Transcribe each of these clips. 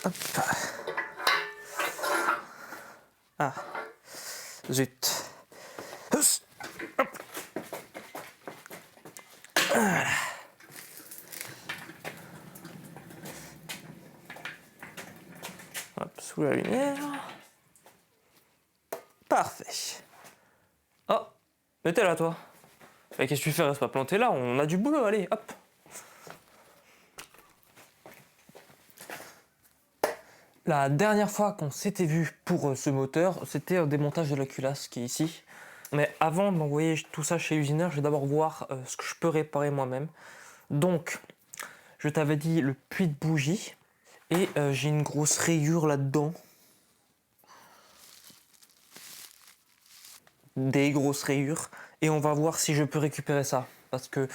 Hop. Ah. Zut. Hop. Voilà. Hop, sous la lumière. Parfait. Oh, mais t'es là, toi. Mais qu'est-ce que tu fais? Reste pas planté là, on a du boulot, allez, hop. La dernière fois qu'on s'était vu pour ce moteur, c'était un démontage de la culasse qui est ici. Mais avant d'envoyer tout ça chez Usineur, je vais d'abord voir ce que je peux réparer moi-même. Donc, je t'avais dit le puits de bougie. Et j'ai une grosse rayure là-dedans. Des grosses rayures. Et on va voir si je peux récupérer ça. Parce que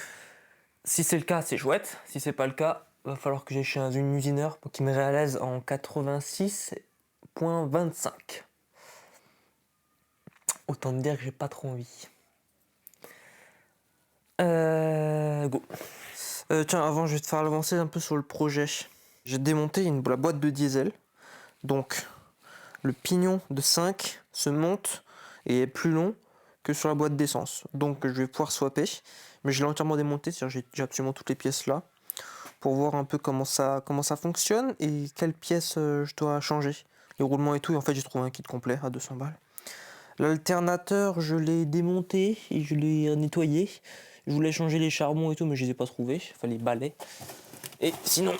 si c'est le cas, c'est chouette. Si c'est pas le cas, va falloir que j'aille chez une Usineur pour qu'il me réalise en 86.25. Autant te dire que j'ai pas trop envie. Go. Tiens, avant, je vais te faire avancer un peu sur le projet. J'ai démonté la boîte de diesel. Donc, le pignon de 5 se monte et est plus long que sur la boîte d'essence. Donc, je vais pouvoir swapper. Mais je l'ai entièrement démonté, c'est-à-dire j'ai absolument toutes les pièces là. Pour voir un peu comment ça fonctionne et quelles pièces je dois changer. Les roulements et tout. Et en fait, j'ai trouvé un kit complet à 200 balles. L'alternateur, je l'ai démonté et je l'ai nettoyé. Je voulais changer les charbons et tout, mais je les ai pas trouvés. Il fallait balayer. Et sinon,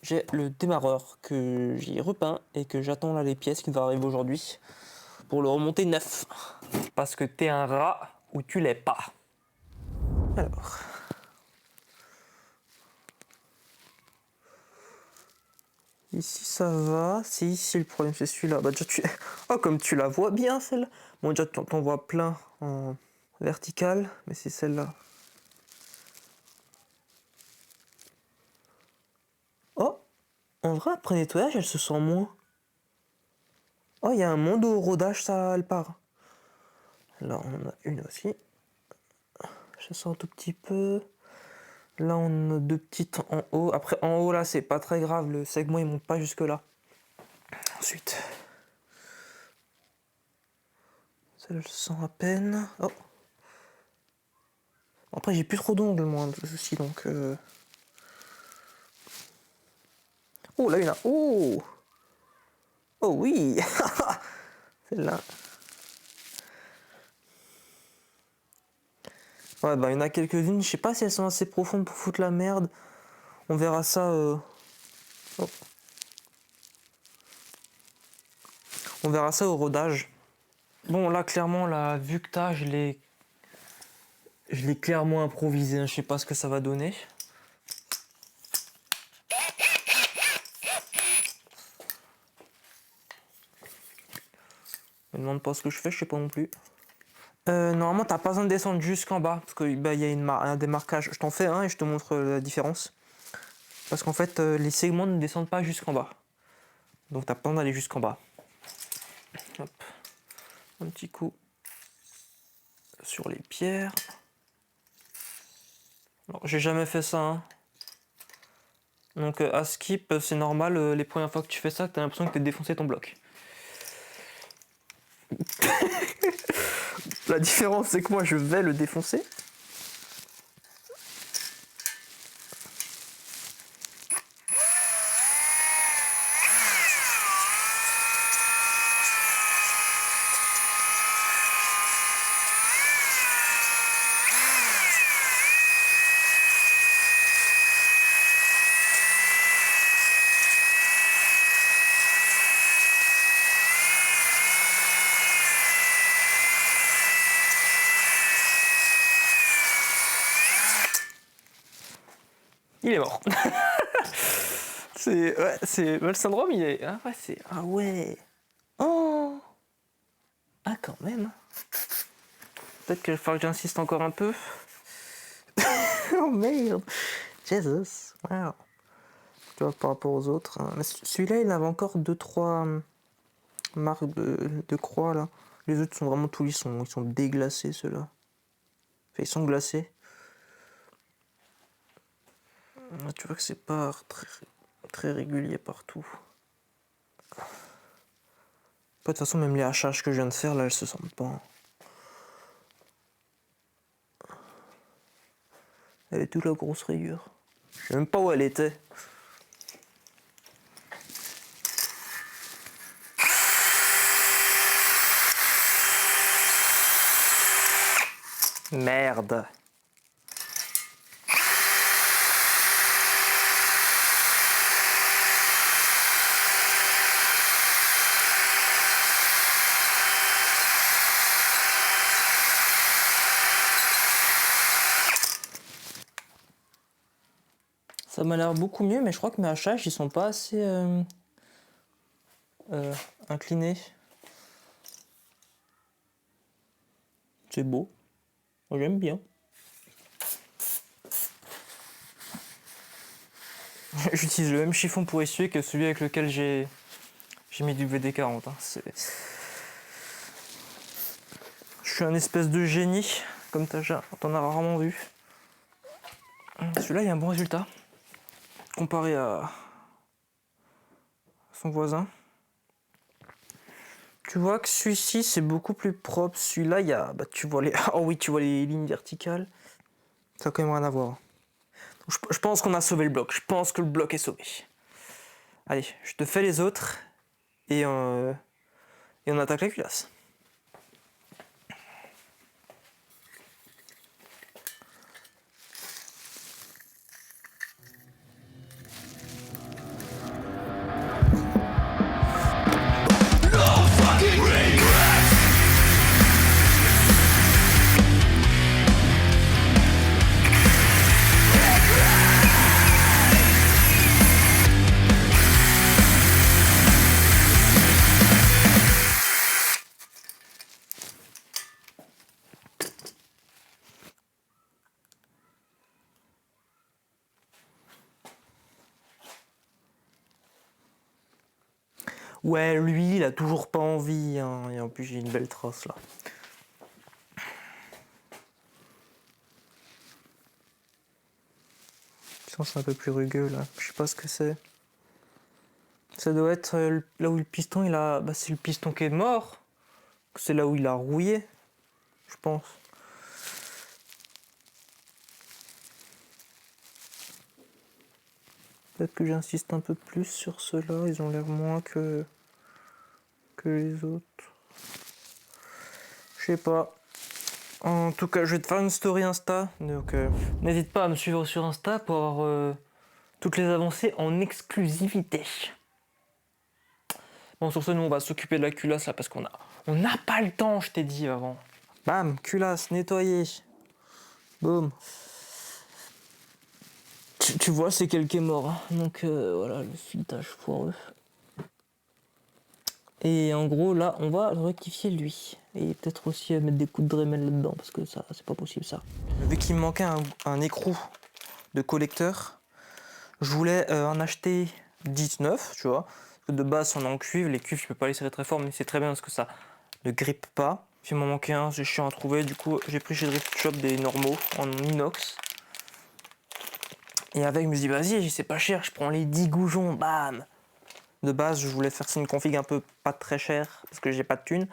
j'ai le démarreur que j'ai repeint et que j'attends là les pièces qui vont arriver aujourd'hui pour le remonter neuf. Parce que t'es un rat ou tu l'es pas. Alors. Ici ça va. C'est ici le problème, c'est celui-là. Bah déjà tu. Oh, comme tu la vois bien celle-là. Bon, déjà t'en vois plein en vertical, mais c'est celle-là. Oh, en vrai, après nettoyage, elle se sent moins. Oh, il y a un monde au rodage, ça, elle part. Là, on en a une aussi. Je sens un tout petit peu. Là, on a deux petites en haut. Après, en haut, là, c'est pas très grave. Le segment, il monte pas jusque là. Ensuite. Celle-là, je sens à peine. Oh. Après, j'ai plus trop d'ongles, moi, aussi, donc... Oh, là, il y en a. Oh! Oh, oui! Celle-là. Ouais, bah, il y en a quelques-unes. Je sais pas si elles sont assez profondes pour foutre la merde. On verra ça... Oh. On verra ça au rodage. Bon, là, clairement, la vue que t'as, je l'ai clairement improvisé. Hein. Je sais pas ce que ça va donner. Me demande pas ce que je fais, je sais pas non plus. Normalement, t'as pas besoin de descendre jusqu'en bas, parce qu'il bah, y a un démarquage. Je t'en fais un et je te montre la différence. Parce qu'en fait, les segments ne descendent pas jusqu'en bas. Donc t'as pas besoin d'aller jusqu'en bas. Hop. Un petit coup sur les pierres. Alors, j'ai jamais fait ça. Hein. Donc à skip, c'est normal, les premières fois que tu fais ça, t'as l'impression que t'as défoncé ton bloc. La différence, c'est que moi, je vais le défoncer. Il est mort. C'est le syndrome, il est. Ah ouais, c'est. Ah ouais. Oh. Ah quand même. Peut-être qu'il va falloir que j'insiste encore un peu. Oh merde. Jesus. Wow. Tu vois, par rapport aux autres. Hein. Celui-là, il avait encore 2-3 marques de croix là. Les autres sont vraiment tous, ils sont déglacés ceux-là. Enfin, ils sont glacés. Là, tu vois que c'est pas très régulier partout. De toute façon, même les hachages que je viens de faire, là, elles se sentent pas. Elle est toute la grosse rayure. Je sais même pas où elle était. Merde. Ça m'a l'air beaucoup mieux, mais je crois que mes hachages, ils sont pas assez inclinés. C'est beau. Moi, j'aime bien. J'utilise le même chiffon pour essuyer que celui avec lequel j'ai mis du VD40. Hein. Je suis un espèce de génie, comme t'en as rarement vu. Celui-là, il a un bon résultat, comparé à son voisin. Tu vois que celui-ci, c'est beaucoup plus propre. Celui-là, il y a, tu vois les... Oh oui, tu vois les lignes verticales. Ça a quand même rien à voir. Je pense qu'on a sauvé le bloc. Je pense que le bloc est sauvé. Allez, je te fais les autres et on attaque la culasse. Ouais, lui, il a toujours pas envie, hein. Et en plus, j'ai une belle trace là. C'est un peu plus rugueux là. Je sais pas ce que c'est. Ça doit être là où le piston il a. Bah, c'est le piston qui est mort. C'est là où il a rouillé, je pense. Peut-être que j'insiste un peu plus sur ceux-là. Ils ont l'air moins que les autres. Je sais pas. En tout cas, je vais te faire une story Insta. Donc, n'hésite pas à me suivre sur Insta pour avoir toutes les avancées en exclusivité. Bon, sur ce, nous, on va s'occuper de la culasse là parce qu'on n'a pas le temps, je t'ai dit avant. Bam, culasse, nettoyée. Boum. Tu vois, c'est quel qui est mort. Hein. Donc, voilà, le filetage foireux. Et en gros, là, on va le rectifier lui. Et peut-être aussi mettre des coups de Dremel là-dedans, parce que ça, c'est pas possible ça. Vu qu'il me manquait un écrou de collecteur, je voulais en acheter 19, tu vois. Parce que de base, on est en cuivre. Les cuivres, je peux pas les serrer très fort, mais c'est très bien parce que ça ne grippe pas. Puis il m'en manquait un, c'est chiant à trouver. Du coup, j'ai pris chez Drift Shop des normaux en inox. Et avec, je me dis, vas-y, c'est pas cher, je prends les 10 goujons, bam. De base, je voulais faire une config un peu pas très chère, parce que j'ai pas de thunes.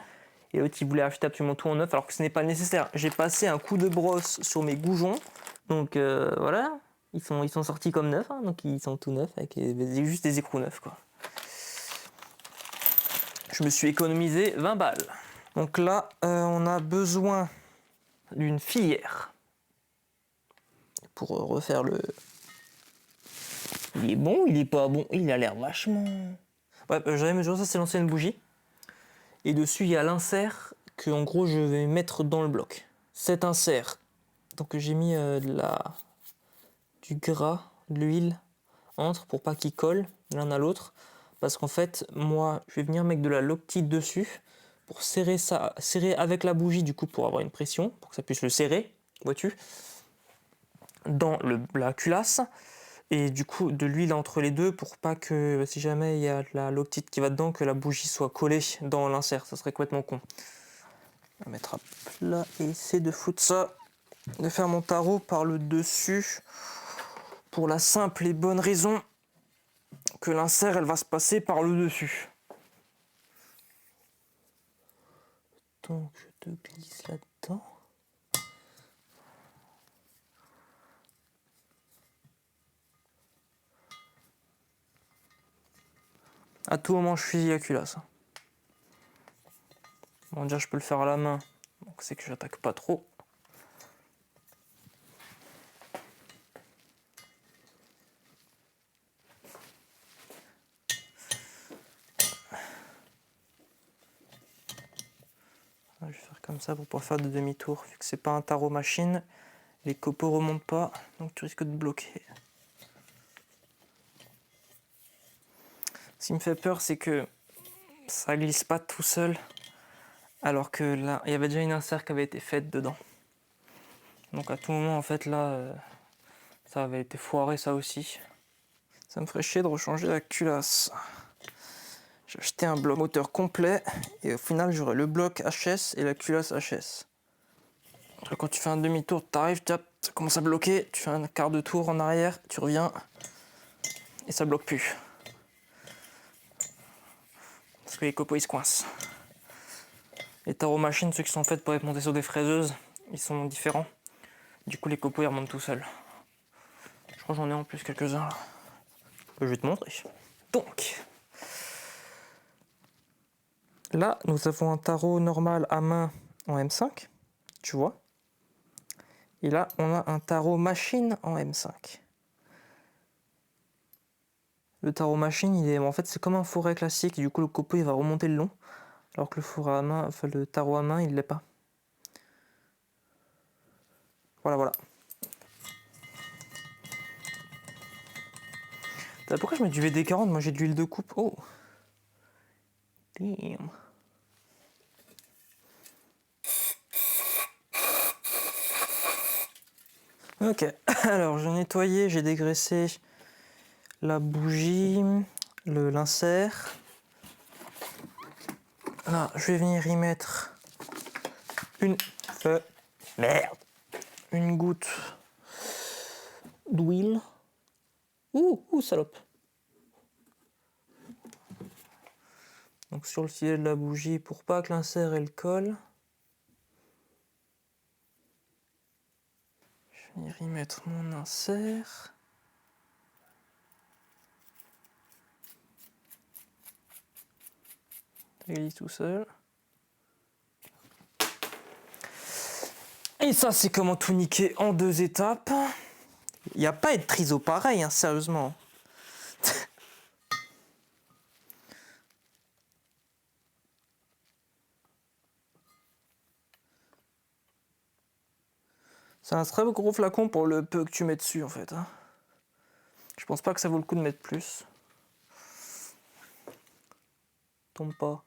Et l'autre, il voulait acheter absolument tout en neuf, alors que ce n'est pas nécessaire. J'ai passé un coup de brosse sur mes goujons, donc voilà. Ils sont sortis comme neufs, hein, donc ils sont tout neufs, avec juste des écrous neufs, quoi. Je me suis économisé 20 balles. Donc là, on a besoin d'une filière pour refaire le... Il est bon, il est pas bon, il a l'air vachement... Ouais, j'avais mesuré ça, c'est l'ancienne bougie. Et dessus, il y a l'insert que, en gros, je vais mettre dans le bloc. Cet insert, donc j'ai mis du gras, de l'huile entre pour pas qu'ils collent l'un à l'autre. Parce qu'en fait, moi, je vais venir mettre de la Loctite dessus pour serrer ça, serrer avec la bougie, du coup, pour avoir une pression, pour que ça puisse le serrer, vois-tu, dans la culasse. Et du coup, de l'huile entre les deux pour pas que, si jamais il y a de la Loctite qui va dedans, que la bougie soit collée dans l'insert. Ça serait complètement con. On va mettre à plat et essayer de foutre ça, de faire mon tarot par le dessus. Pour la simple et bonne raison que l'insert elle va se passer par le dessus. Donc je te glisse là-dedans. À tout moment je fusille la culasse. Bon, déjà je peux le faire à la main, donc c'est que j'attaque pas trop. Je vais faire comme ça pour pouvoir faire des demi-tours. Vu que c'est pas un tarot machine, les copeaux remontent pas, donc tu risques de bloquer. Ce qui me fait peur, c'est que ça glisse pas tout seul, alors que là, il y avait déjà une insert qui avait été faite dedans. Donc à tout moment, en fait, là, ça avait été foiré, ça aussi. Ça me ferait chier de rechanger la culasse. J'ai acheté un bloc moteur complet, et au final, j'aurai le bloc HS et la culasse HS. Après, quand tu fais un demi-tour, t'arrives, ça commence à bloquer, tu fais un quart de tour en arrière, tu reviens, et ça bloque plus. Parce que les copeaux, ils se coincent. Les tarots machines, ceux qui sont faits pour être montés sur des fraiseuses, ils sont différents. Du coup, les copeaux, ils remontent tout seuls. Je crois que j'en ai en plus quelques-uns là. Je vais te montrer. Donc, là, nous avons un tarot normal à main en M5, tu vois. Et là, on a un tarot machine en M5. Le tarot machine, en fait, c'est comme un fourré classique. Du coup, le copeau, il va remonter le long. Alors que le fourré à main, enfin, le tarot à main, il l'est pas. Voilà. Pourquoi je mets du VD40? Moi, j'ai de l'huile de coupe. Oh. Damn. Ok, alors j'ai nettoyé, j'ai dégraissé la bougie, l'insert. Là, je vais venir y mettre une goutte d'huile. Ouh, salope. Donc sur le filet de la bougie, pour pas que l'insert elle colle. Je vais venir y mettre mon insert. Ça glisse tout seul. Et ça, c'est comment tout niquer en 2 étapes. Il n'y a pas de triso pareil, hein, sérieusement. C'est un très gros flacon pour le peu que tu mets dessus, en fait. Hein. Je pense pas que ça vaut le coup de mettre plus. Tombe pas.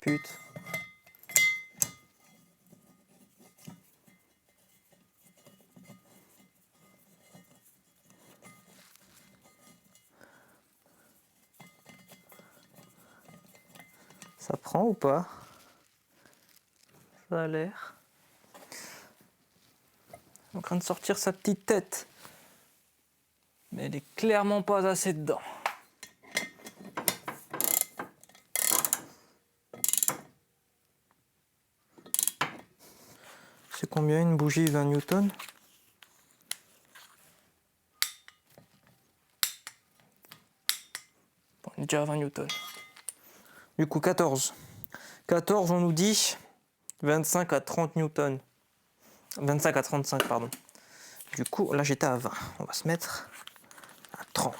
Pute. Ça prend ou pas? Ça a l'air. En train de sortir sa petite tête. Mais elle est clairement pas assez dedans. C'est combien une bougie 20 newtons? Bon, on est déjà à 20 newtons. Du coup, 14. 14, on nous dit 25 à 30 newtons. 25 à 35, pardon. Du coup, là, j'étais à 20. On va se mettre à 30.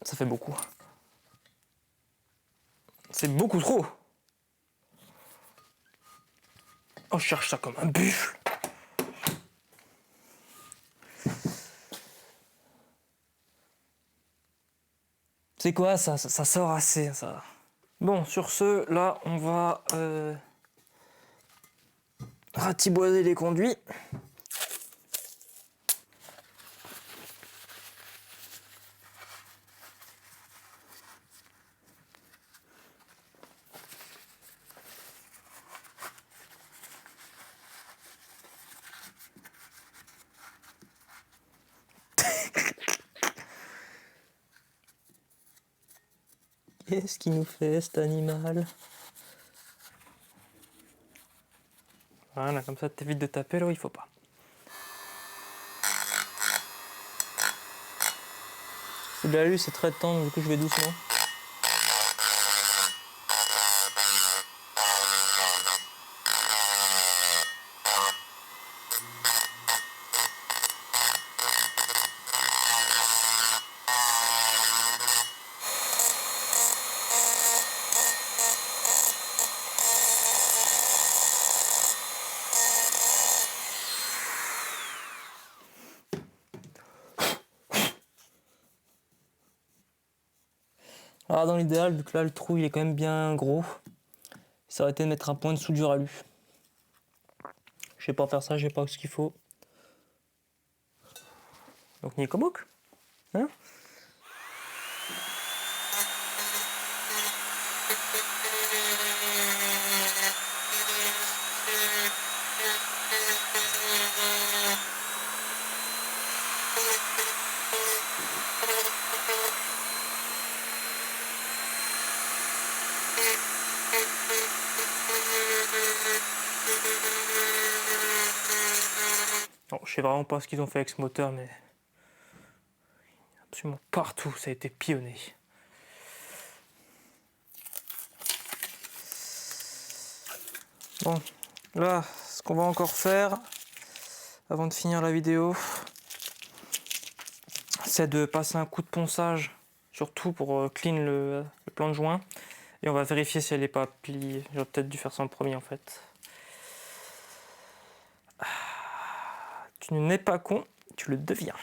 Ça fait beaucoup. C'est beaucoup trop. Oh, je cherche ça comme un buffle. C'est quoi ça, ça sort assez, ça. Bon, sur ce, là, on va ratiboiser les conduits. Qu'est-ce qu'il nous fait cet animal? Voilà, comme ça t'évites de taper là où il faut pas. Celui-là, lui, c'est très tendre, du coup je vais doucement. Alors dans l'idéal, vu que là le trou il est quand même bien gros, ça aurait été de mettre un point de soudure alu. Je sais pas faire ça, j'ai pas ce qu'il faut. Donc Nico Book, hein? Bon, je sais vraiment pas ce qu'ils ont fait avec ce moteur, mais absolument partout, ça a été pionné. Bon, là, ce qu'on va encore faire, avant de finir la vidéo, c'est de passer un coup de ponçage, surtout pour clean le plan de joint. Et on va vérifier si elle n'est pas pliée. J'aurais peut-être dû faire ça en premier en fait. Tu n'es pas con, tu le deviens.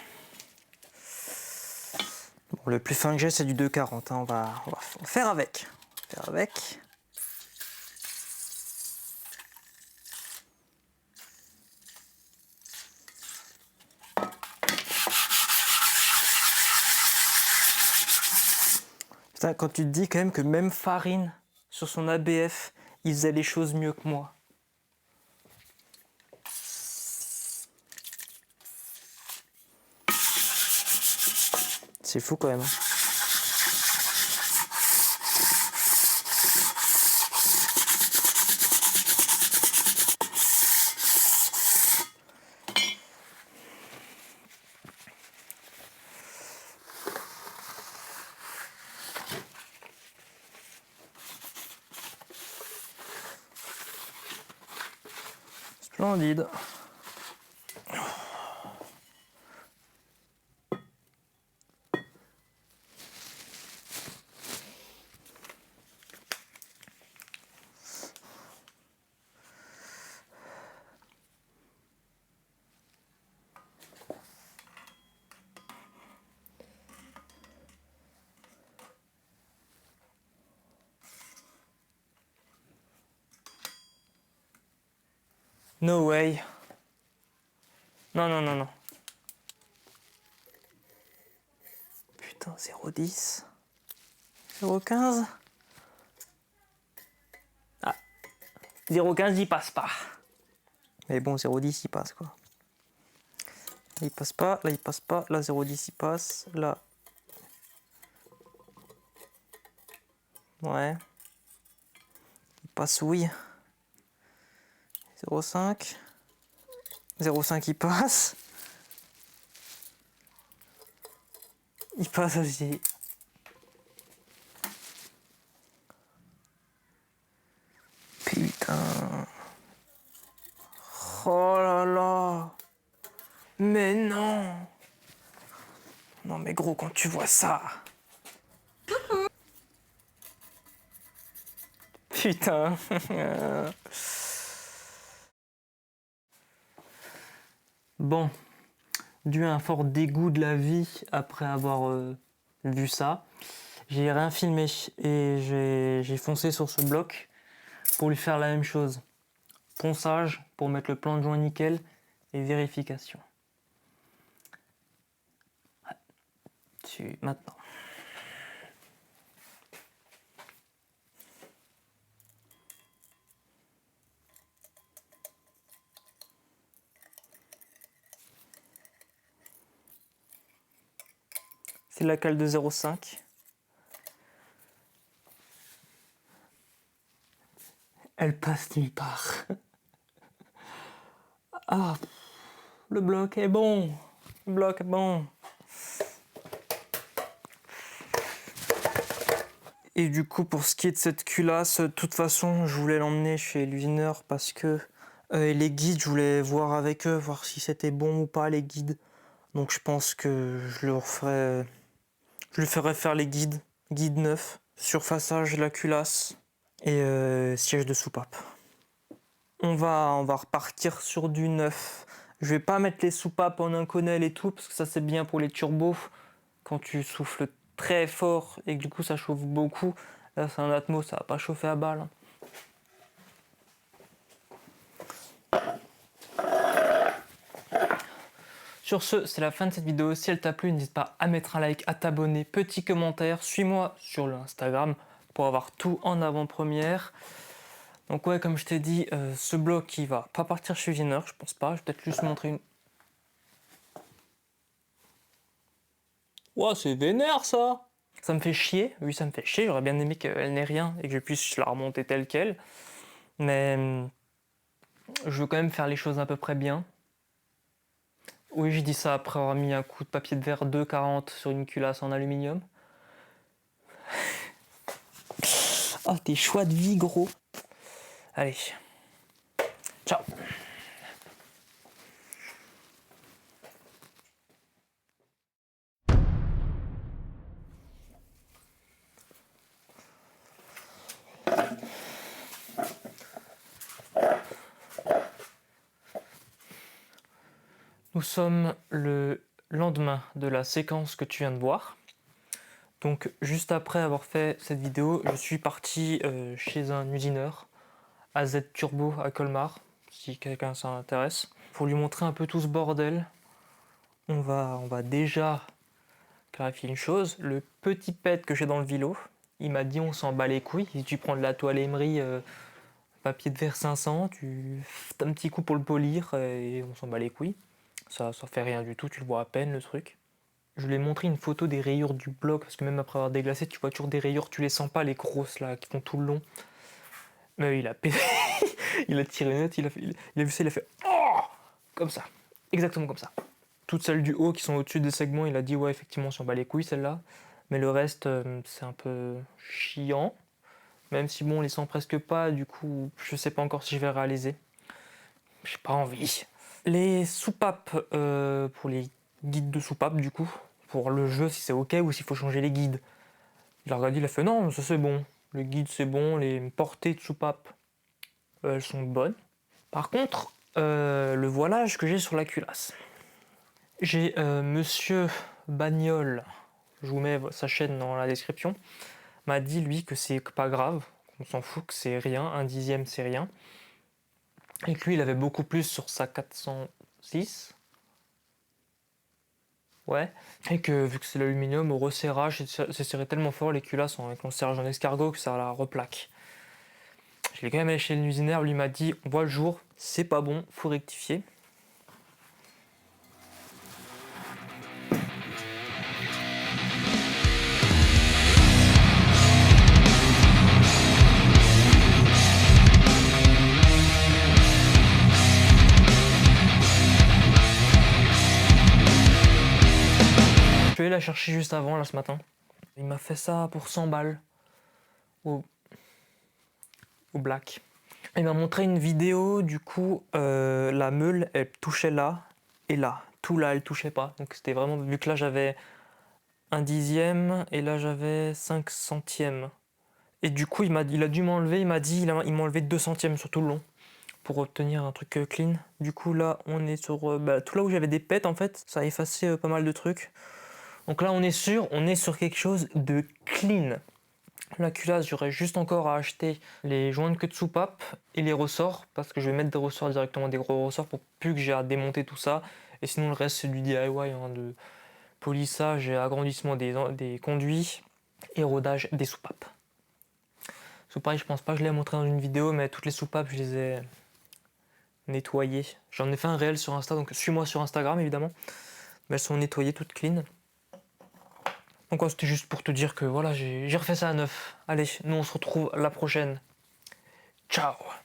Bon, le plus fin que j'ai, c'est du 2,40. Hein. On va faire avec. Faire avec. Putain, quand tu te dis quand même que même Farine, sur son ABF, il faisait les choses mieux que moi. C'est fou quand même. Hein. Splendide. No way. Non, non, non, non. Putain, 0,10. 0,15. Ah. 0,15, il passe pas. Mais bon, 0,10, il passe quoi. Là, il passe pas, là, il passe pas. Là, 0,10, il passe. Là. Ouais. Il passe, oui. 0,5. 0,5, il passe. Il passe aussi. Putain. Oh là là. Mais non. Non mais gros, quand tu vois ça. Putain. Bon. Dû à un fort dégoût de la vie après avoir vu ça, j'ai rien filmé et j'ai foncé sur ce bloc pour lui faire la même chose. Ponçage pour mettre le plan de joint nickel et vérification. Ouais. Maintenant. C'est la cale de 0,5. Elle passe nulle part. Ah, le bloc est bon. Le bloc est bon. Et du coup, pour ce qui est de cette culasse, de toute façon, je voulais l'emmener chez l'usineur parce que les guides, je voulais voir avec eux, voir si c'était bon ou pas les guides. Donc je pense que je lui ferai faire les guides neufs, surfaçage, la culasse et siège de soupape. On va repartir sur du neuf. Je vais pas mettre les soupapes en inconel et tout parce que ça c'est bien pour les turbos. Quand tu souffles très fort et que du coup ça chauffe beaucoup, là c'est un Atmos, ça va pas chauffer à balle. Sur ce, c'est la fin de cette vidéo. Si elle t'a plu, n'hésite pas à mettre un like, à t'abonner, petit commentaire. Suis-moi sur l'Instagram pour avoir tout en avant-première. Donc ouais, comme je t'ai dit, ce bloc il va pas partir chez Wiener, je pense pas. Je vais peut-être juste montrer une... Ouah, c'est vénère ça! Ça me fait chier, oui ça me fait chier, j'aurais bien aimé qu'elle n'ait rien et que je puisse la remonter telle qu'elle. Mais je veux quand même faire les choses à peu près bien. Oui, je dis ça après avoir mis un coup de papier de verre 2,40 sur une culasse en aluminium. Oh, tes choix de vie, gros. Allez. Ciao. Nous sommes le lendemain de la séquence que tu viens de voir. Donc juste après avoir fait cette vidéo, je suis parti chez un usineur, AZ Turbo à Colmar, si quelqu'un s'en intéresse, pour lui montrer un peu tout ce bordel. On va déjà clarifier une chose, le petit pet que j'ai dans le vélo, il m'a dit on s'en bat les couilles, si tu prends de la toile Emery, papier de verre 500, tu fais un petit coup pour le polir et on s'en bat les couilles. Ça fait rien du tout, tu le vois à peine le truc. Je lui ai montré une photo des rayures du bloc, parce que même après avoir déglacé, tu vois toujours des rayures, tu les sens pas, les grosses là, qui font tout le long. Mais il a pété, il a tiré une note, il a vu ça, il a fait oh comme ça, exactement comme ça. Toutes celles du haut qui sont au-dessus des segments, il a dit ouais, effectivement, on s'en bat les couilles celle-là. Mais le reste, c'est un peu chiant. Même si bon, on les sent presque pas, du coup, je sais pas encore si je vais réaliser. J'ai pas envie. Les soupapes pour les guides de soupapes, du coup, pour le jeu, si c'est ok ou s'il faut changer les guides. Il a regardé, il a fait non, ça c'est bon. Le guide c'est bon, les portées de soupapes, elles sont bonnes. Par contre, le voilage que j'ai sur la culasse. J'ai Monsieur Bagnol, je vous mets sa chaîne dans la description, m'a dit lui que c'est pas grave, on s'en fout, que c'est rien, 1/10 c'est rien. Et que lui il avait beaucoup plus sur sa 406. Ouais. Et que vu que c'est l'aluminium, au resserrage, c'est serré tellement fort les culasses avec un serrage en escargot que ça la replaque. Je l'ai quand même allé chez le usineur, lui m'a dit on voit le jour, c'est pas bon, faut rectifier. Je suis allé la chercher juste avant là ce matin. Il m'a fait ça pour 100 balles au black. Il m'a montré une vidéo, du coup la meule elle touchait là et là. Tout là elle touchait pas. Donc c'était vraiment, vu que là j'avais 1/10 et là j'avais 5 centièmes. Et du coup il a dû m'enlever, il m'a enlevé 2 centièmes sur tout le long pour obtenir un truc clean. Du coup là on est sur tout là où j'avais des pets en fait, ça a effacé pas mal de trucs. Donc là on est sur quelque chose de clean. La culasse, j'aurais juste encore à acheter les joints de queue de soupape et les ressorts, parce que je vais mettre des ressorts directement, des gros ressorts, pour plus que j'ai à démonter tout ça. Et sinon le reste c'est du DIY, hein, de polissage et agrandissement des conduits et rodage des soupapes. C'est pareil, je pense pas que je l'ai montré dans une vidéo, mais toutes les soupapes je les ai nettoyées. J'en ai fait un réel sur Insta, donc suis-moi sur Instagram évidemment. Mais elles sont nettoyées, toutes clean. Donc ouais, c'était juste pour te dire que voilà, j'ai refait ça à neuf. Allez, nous on se retrouve la prochaine. Ciao.